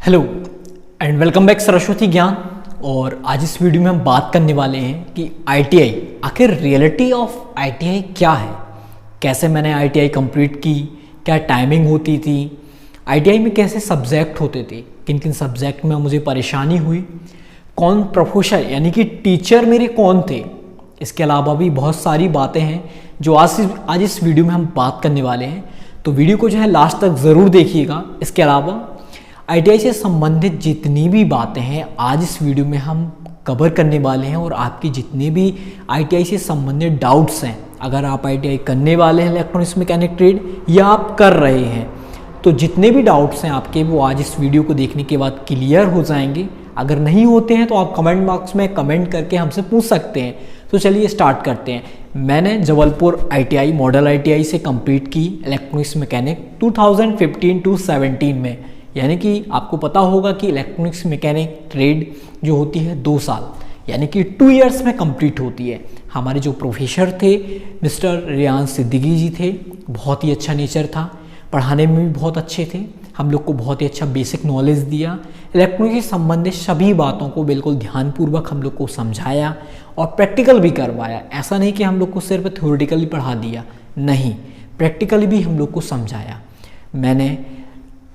Hello and welcome back Saraswati ज्ञान। और आज इस वीडियो में हम बात करने वाले हैं कि आईटीआई आखिर रियलिटी ऑफ आईटीआई क्या है, कैसे मैंने आईटीआई कंप्लीट की, क्या टाइमिंग होती थी, आईटीआई में कैसे सब्जेक्ट होते थे, किन किन सब्जेक्ट में मुझे परेशानी हुई, कौन प्रोफेसर यानी कि टीचर मेरे कौन थे। इसके अलावा भी बहुत सारी बातें हैं जो आज इस वीडियो में हम बात करने वाले हैं, तो वीडियो को जो है लास्ट तक ज़रूर देखिएगा। इसके अलावा आईटीआई से संबंधित जितनी भी बातें हैं आज इस वीडियो में हम कवर करने वाले हैं। और आपकी जितने भी आईटीआई से संबंधित डाउट्स हैं, अगर आप आईटीआई करने वाले हैं इलेक्ट्रॉनिक्स मैकेनिक ट्रेड या आप कर रहे हैं, तो जितने भी डाउट्स हैं आपके वो आज इस वीडियो को देखने के बाद क्लियर हो जाएंगे। अगर नहीं होते हैं तो आप कमेंट बॉक्स में कमेंट करके हमसे पूछ सकते हैं। तो चलिए स्टार्ट करते हैं। मैंने जबलपुर आईटीआई मॉडल आईटीआई से कंप्लीट की इलेक्ट्रॉनिक्स मैकेनिक 2015 टू 17 में, यानी कि आपको पता होगा कि इलेक्ट्रॉनिक्स मैकेनिक ट्रेड जो होती है 2 साल यानी कि 2 इयर्स में कंप्लीट होती है। हमारे जो प्रोफेसर थे मिस्टर रियान सिद्दीकी जी थे, बहुत ही अच्छा नेचर था, पढ़ाने में भी बहुत अच्छे थे, हम लोग को बहुत ही अच्छा बेसिक नॉलेज दिया, इलेक्ट्रॉनिक्स से संबंधित सभी बातों को बिल्कुल ध्यानपूर्वक हम लोग को समझाया और प्रैक्टिकल भी करवाया। ऐसा नहीं कि हम लोग को सिर्फ थ्योरेटिकली पढ़ा दिया, नहीं, प्रैक्टिकली भी हम लोग को समझाया। मैंने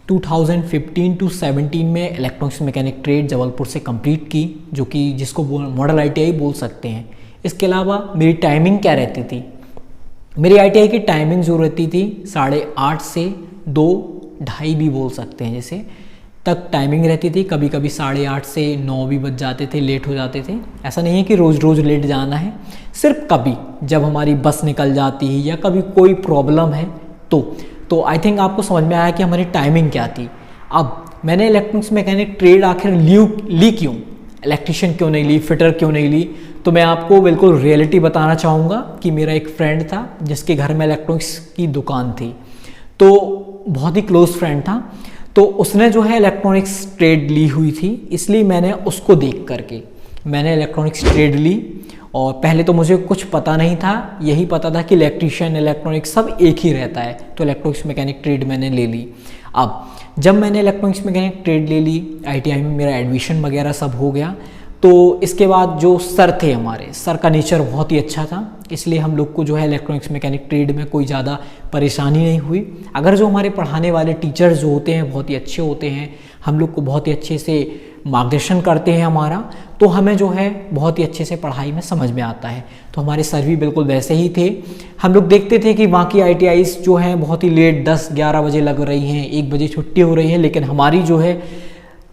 2015 टू 17 में इलेक्ट्रॉनिक्स मैकेनिक ट्रेड जबलपुर से कंप्लीट की, जो कि जिसको मॉडल आईटीआई बोल सकते हैं। इसके अलावा मेरी टाइमिंग क्या रहती थी, मेरी आईटीआई की टाइमिंग जो रहती थी 8:30 से 2:30 भी बोल सकते हैं जैसे तक टाइमिंग रहती थी। कभी कभी 8:30 से 9 भी बज जाते थे, लेट हो जाते थे। ऐसा नहीं है कि रोज़ रोज़ लेट जाना है, सिर्फ कभी जब हमारी बस निकल जाती है या कभी कोई प्रॉब्लम है तो आई थिंक आपको समझ में आया कि हमारी टाइमिंग क्या थी। अब मैंने इलेक्ट्रॉनिक्स मैकेनिक ट्रेड आखिर ली क्यों, इलेक्ट्रीशियन क्यों नहीं ली, फिटर क्यों नहीं ली, तो मैं आपको बिल्कुल रियलिटी बताना चाहूँगा कि मेरा एक फ्रेंड था जिसके घर में इलेक्ट्रॉनिक्स की दुकान थी, तो बहुत ही क्लोज फ्रेंड था, तो उसने जो है इलेक्ट्रॉनिक्स ट्रेड ली हुई थी, इसलिए मैंने उसको देख करके मैंने इलेक्ट्रॉनिक्स ट्रेड ली। और पहले तो मुझे कुछ पता नहीं था, यही पता था कि इलेक्ट्रीशियन इलेक्ट्रॉनिक्स सब एक ही रहता है, तो इलेक्ट्रॉनिक्स मैकेनिक ट्रेड मैंने ले ली। अब जब मैंने इलेक्ट्रॉनिक्स मैकेनिक ट्रेड ले ली, आईटीआई में मेरा एडमिशन वगैरह सब हो गया, तो इसके बाद जो सर थे हमारे, सर का नेचर बहुत ही अच्छा था, इसलिए हम लोग को जो है इलेक्ट्रॉनिक्स मैकेनिक ट्रेड में कोई ज़्यादा परेशानी नहीं हुई। अगर जो हमारे पढ़ाने वाले टीचर्स जो होते हैं बहुत ही अच्छे होते हैं, हम लोग को बहुत ही अच्छे से मार्गदर्शन करते हैं हमारा, तो हमें जो है बहुत ही अच्छे से पढ़ाई में समझ में आता है। तो हमारे सर भी बिल्कुल वैसे ही थे। हम लोग देखते थे कि वहाँ की आईटीआईज़ जो हैं बहुत ही लेट 10-11 बजे लग रही हैं, 1 बजे छुट्टी हो रही है, लेकिन हमारी जो है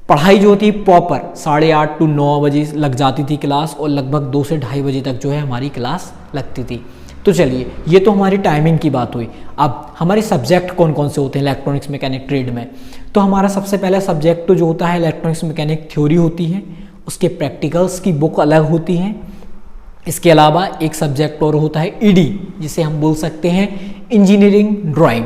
पढ़ाई जो थी प्रॉपर 8:30 टू 9 बजे लग जाती थी क्लास, और लगभग 2 से 2:30 बजे तक जो है हमारी क्लास लगती थी। तो चलिए, ये तो हमारी टाइमिंग की बात हुई। अब हमारे सब्जेक्ट कौन कौन से होते हैं इलेक्ट्रॉनिक्स मैकेनिक ट्रेड में, तो हमारा सबसे पहला सब्जेक्ट जो होता है इलेक्ट्रॉनिक्स मैकेनिक थ्योरी होती है, उसके प्रैक्टिकल्स की बुक अलग होती हैं। इसके अलावा एक सब्जेक्ट और होता है ईडी, जिसे हम बोल सकते हैं इंजीनियरिंग ड्राइंग।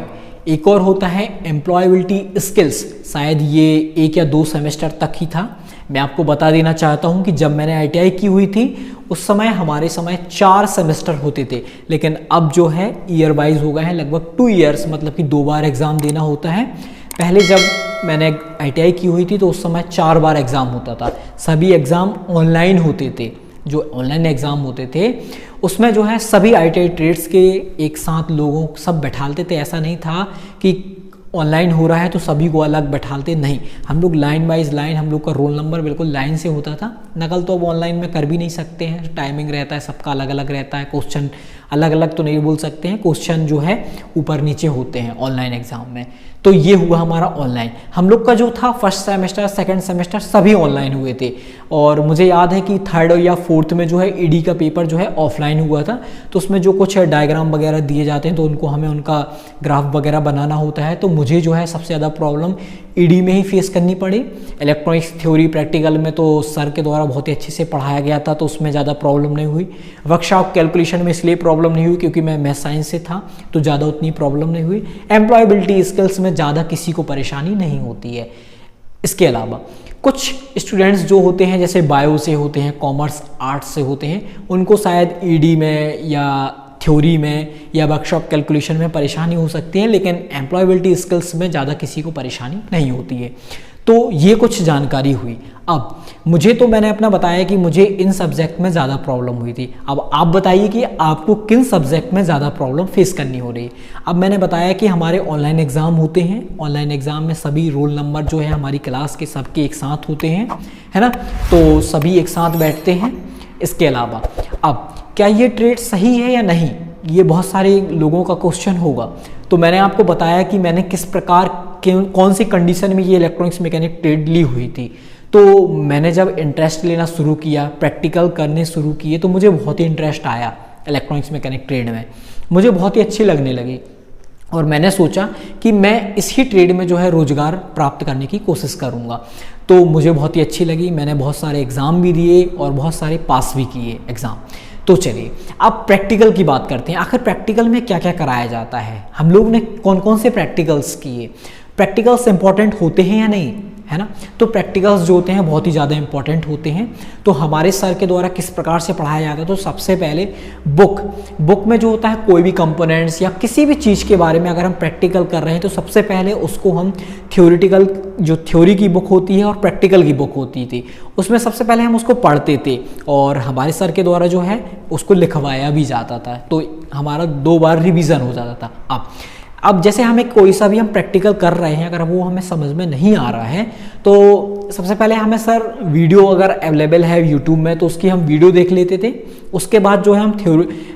एक और होता है एम्प्लॉयबिलिटी स्किल्स, शायद ये 1 या 2 सेमेस्टर तक ही था। मैं आपको बता देना चाहता हूँ कि जब मैंने आईटीआई की हुई थी उस समय हमारे समय 4 सेमेस्टर होते थे, लेकिन अब जो है ईयर वाइज हो गए हैं लगभग 2 इयर्स, मतलब कि 2 बार एग्ज़ाम देना होता है। पहले जब मैंने आईटीआई की हुई थी तो उस समय 4 बार एग्ज़ाम होता था, सभी एग्ज़ाम ऑनलाइन होते थे। जो ऑनलाइन एग्ज़ाम होते थे उसमें जो है सभी आईटीआई ट्रेड्स के एक साथ लोगों सब बैठालते थे। ऐसा नहीं था कि ऑनलाइन हो रहा है तो सभी को अलग बैठालते, नहीं, हम लोग लाइन वाइज लाइन, हम लोग का रोल नंबर बिल्कुल लाइन से होता था। नकल तो अब ऑनलाइन में कर भी नहीं सकते हैं, टाइमिंग रहता है सबका अलग अलग रहता है, क्वेश्चन अलग अलग तो नहीं बोल सकते हैं, क्वेश्चन जो है ऊपर नीचे होते हैं ऑनलाइन एग्जाम में। तो ये हुआ हमारा ऑनलाइन। हम लोग का जो था फर्स्ट सेमेस्टर सेकंड सेमेस्टर सभी ऑनलाइन हुए थे, और मुझे याद है कि 3rd या 4th में जो है ईडी का पेपर जो है ऑफलाइन हुआ था। तो उसमें जो कुछ डायग्राम वगैरह दिए जाते हैं तो उनको हमें उनका ग्राफ वगैरह बनाना होता है। तो मुझे जो है सबसे ज़्यादा प्रॉब्लम ईडी में ही फेस करनी पड़ी। इलेक्ट्रॉनिक्स थ्योरी प्रैक्टिकल में तो सर के द्वारा बहुत ही अच्छे से पढ़ाया गया था, तो उसमें ज़्यादा प्रॉब्लम नहीं हुई। वर्कशॉप कैलकुलेशन में इसलिए प्रॉब्लम नहीं हुई क्योंकि मैं मैथ साइंस से था, तो ज़्यादा उतनी प्रॉब्लम नहीं हुई। एम्प्लॉयबिलिटी स्किल्स में ज़्यादा किसी को परेशानी नहीं होती है। इसके अलावा कुछ स्टूडेंट्स जो होते हैं जैसे बायो से होते हैं, कॉमर्स आर्ट्स से होते हैं, उनको शायद ईडी में या थ्योरी में या वर्कशॉप कैलकुलेशन में परेशानी हो सकती है, लेकिन एम्प्लॉयबिलिटी स्किल्स में ज़्यादा किसी को परेशानी नहीं होती है। तो ये कुछ जानकारी हुई। अब मुझे तो मैंने अपना बताया कि मुझे इन सब्जेक्ट में ज़्यादा प्रॉब्लम हुई थी। अब आप बताइए कि आपको किन सब्जेक्ट में ज़्यादा प्रॉब्लम फेस करनी हो रही है। अब मैंने बताया कि हमारे ऑनलाइन एग्ज़ाम होते हैं, ऑनलाइन एग्ज़ाम में सभी रोल नंबर जो है हमारी क्लास के सबके एक साथ होते हैं, है ना, तो सभी एक साथ बैठते हैं। इसके अलावा अब क्या ये ट्रेड सही है या नहीं, ये बहुत सारे लोगों का क्वेश्चन होगा। तो मैंने आपको बताया कि मैंने किस प्रकार कौन सी कंडीशन में ये इलेक्ट्रॉनिक्स मैकेनिक ट्रेड ली हुई थी। तो मैंने जब इंटरेस्ट लेना शुरू किया, प्रैक्टिकल करने शुरू किए, तो मुझे बहुत ही इंटरेस्ट आया इलेक्ट्रॉनिक्स मैकेनिक ट्रेड में, मुझे बहुत ही अच्छी लगने लगी। और मैंने सोचा कि मैं इसी ट्रेड में जो है रोज़गार प्राप्त करने की कोशिश करूँगा। तो मुझे बहुत ही अच्छी लगी, मैंने बहुत सारे एग्ज़ाम भी दिए और बहुत सारे पास भी किए एग्ज़ाम। तो चलिए अब प्रैक्टिकल की बात करते हैं। आखिर प्रैक्टिकल में क्या क्या कराया जाता है, हम लोग ने कौन कौन से प्रैक्टिकल्स किए, प्रैक्टिकल्स इंपॉर्टेंट होते हैं या नहीं, है ना। तो प्रैक्टिकल्स जो होते हैं बहुत ही ज़्यादा इंपॉर्टेंट होते हैं। तो हमारे सर के द्वारा किस प्रकार से पढ़ाया जाता है, तो सबसे पहले बुक में जो होता है कोई भी कंपोनेंट्स या किसी भी चीज़ के बारे में अगर हम प्रैक्टिकल कर रहे हैं तो सबसे पहले उसको हम थ्योरेटिकल, जो थ्योरी की बुक होती है और प्रैक्टिकल की बुक होती थी, उसमें सबसे पहले हम उसको पढ़ते थे और हमारे सर के द्वारा जो है उसको लिखवाया भी जाता था। तो हमारा 2 बार रिवीजन हो जाता था। अब जैसे हमें कोई सा भी हम प्रैक्टिकल कर रहे हैं, अगर वो हमें समझ में नहीं आ रहा है तो सबसे पहले हमें सर वीडियो अगर अवेलेबल है यूट्यूब में तो उसकी हम वीडियो देख लेते थे। उसके बाद जो है हम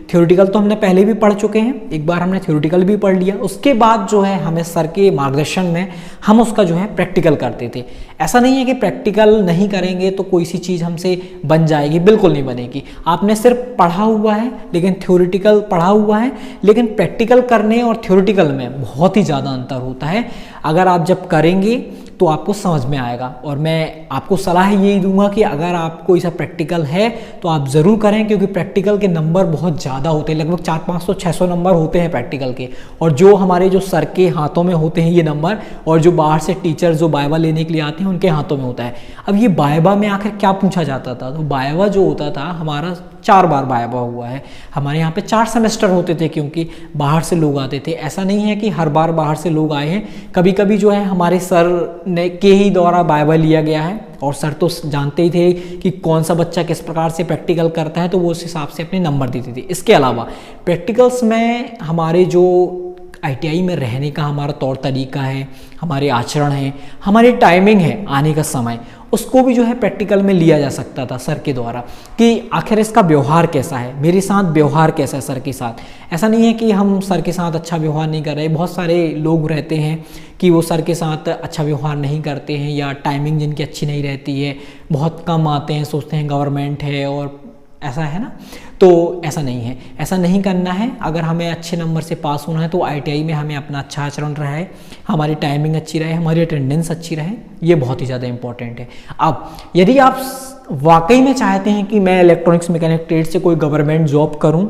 थ्योरेटिकल तो हमने पहले भी पढ़ चुके हैं, एक बार हमने थ्योरेटिकल भी पढ़ लिया, उसके बाद जो है हमें सर के मार्गदर्शन में हम उसका जो है प्रैक्टिकल करते थे। ऐसा नहीं है कि प्रैक्टिकल नहीं करेंगे तो कोई सी चीज़ हमसे बन जाएगी, बिल्कुल नहीं बनेगी। आपने सिर्फ पढ़ा हुआ है लेकिन थ्योरेटिकल पढ़ा हुआ है, लेकिन प्रैक्टिकल करने और थ्योरेटिकल में बहुत ही ज़्यादा अंतर होता है। अगर आप जब करेंगे तो आपको समझ में आएगा। और मैं आपको सलाह यही दूंगा कि अगर आपको ऐसा प्रैक्टिकल है तो आप ज़रूर करें, क्योंकि प्रैक्टिकल के नंबर बहुत ज़्यादा होते हैं, लगभग 400-500-600 नंबर होते हैं प्रैक्टिकल के। और जो हमारे जो सर के हाथों में होते हैं ये नंबर, और जो बाहर से टीचर जो वाइवा लेने के लिए आते हैं उनके हाथों में होता है। अब ये वाइवा में आखिर क्या पूछा जाता था, तो वाइवा जो होता था हमारा 4 बार वाइवा हुआ है। हमारे यहाँ पे 4 सेमेस्टर होते थे क्योंकि बाहर से लोग आते थे। ऐसा नहीं है कि हर बार बाहर से लोग आए हैं, कभी कभी जो है हमारे सर ने के ही द्वारा वाइवा लिया गया है। और सर तो जानते ही थे कि कौन सा बच्चा किस प्रकार से प्रैक्टिकल करता है, तो वो उस हिसाब से अपने नंबर देते थे। इसके अलावा प्रैक्टिकल्स में हमारे जो ITI में रहने का हमारा तौर तरीका है, हमारे आचरण है, हमारी टाइमिंग है, आने का समय, उसको भी जो है प्रैक्टिकल में लिया जा सकता था सर के द्वारा कि आखिर इसका व्यवहार कैसा है, मेरे साथ व्यवहार कैसा है सर के साथ। ऐसा नहीं है कि हम सर के साथ अच्छा व्यवहार नहीं कर रहे, बहुत सारे लोग रहते हैं कि वो सर के साथ अच्छा व्यवहार नहीं करते हैं या टाइमिंग जिनकी अच्छी नहीं रहती है, बहुत कम आते हैं, सोचते हैं गवर्नमेंट है और ऐसा है ना। तो ऐसा नहीं है, ऐसा नहीं करना है। अगर हमें अच्छे नंबर से पास होना है तो ITI में हमें अपना अच्छा आचरण रहे, हमारी टाइमिंग अच्छी रहे, हमारी अटेंडेंस अच्छी रहे, ये बहुत ही ज़्यादा इंपॉर्टेंट है। अब यदि आप वाकई में चाहते हैं कि मैं इलेक्ट्रॉनिक्स मैकेनिक ट्रेड से कोई गवर्नमेंट जॉब करूं,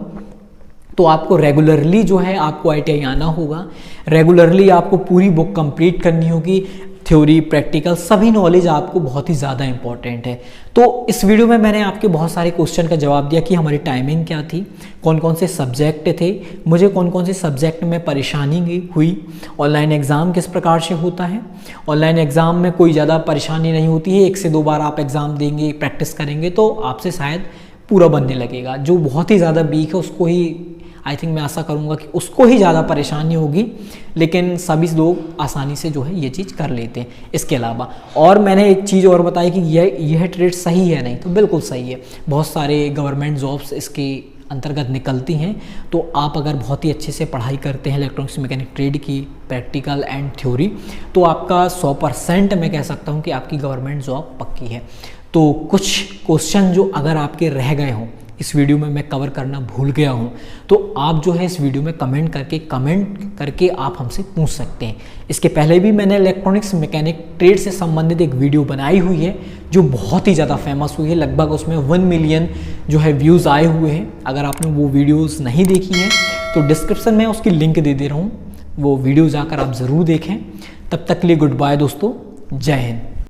तो आपको रेगुलरली जो है आपको ITI आना होगा, रेगुलरली आपको पूरी बुक कंप्लीट करनी होगी, थ्योरी प्रैक्टिकल सभी नॉलेज आपको बहुत ही ज़्यादा इंपॉर्टेंट है। तो इस वीडियो में मैंने आपके बहुत सारे क्वेश्चन का जवाब दिया कि हमारी टाइमिंग क्या थी, कौन कौन से सब्जेक्ट थे, मुझे कौन कौन से सब्जेक्ट में परेशानी हुई, ऑनलाइन एग्ज़ाम किस प्रकार से होता है। ऑनलाइन एग्ज़ाम में कोई ज़्यादा परेशानी नहीं होती है, 1 से 2 बार आप एग्ज़ाम देंगे, प्रैक्टिस करेंगे तो आपसे शायद पूरा बनने लगेगा। जो बहुत ही ज़्यादा वीक है उसको ही आई थिंक मैं आशा करूँगा कि उसको ही ज़्यादा परेशानी होगी, लेकिन सभी लोग आसानी से जो है ये चीज़ कर लेते हैं। इसके अलावा और मैंने एक चीज़ और बताई कि यह ट्रेड सही है नहीं, तो बिल्कुल सही है। बहुत सारे गवर्नमेंट जॉब्स इसके अंतर्गत निकलती हैं। तो आप अगर बहुत ही अच्छे से पढ़ाई करते हैं इलेक्ट्रॉनिक्स मैकेनिक ट्रेड की प्रैक्टिकल एंड थ्योरी, तो आपका 100% मैं कह सकता हूँ कि आपकी गवर्नमेंट जॉब पक्की है। तो कुछ क्वेश्चन जो अगर आपके रह गए हों, इस वीडियो में मैं कवर करना भूल गया हूं, तो आप जो है इस वीडियो में कमेंट करके आप हमसे पूछ सकते हैं। इसके पहले भी मैंने इलेक्ट्रॉनिक्स मैकेनिक ट्रेड से संबंधित एक वीडियो बनाई हुई है जो बहुत ही ज़्यादा फेमस हुई है, लगभग उसमें 1 मिलियन जो है व्यूज़ आए हुए हैं। अगर आपने वो वीडियोज़ नहीं देखी हैं तो डिस्क्रिप्शन में उसकी लिंक दे दे रहा हूँ, वो वीडियो जाकर आप ज़रूर देखें। तब तक के लिए गुड बाय दोस्तों, जय हिंद।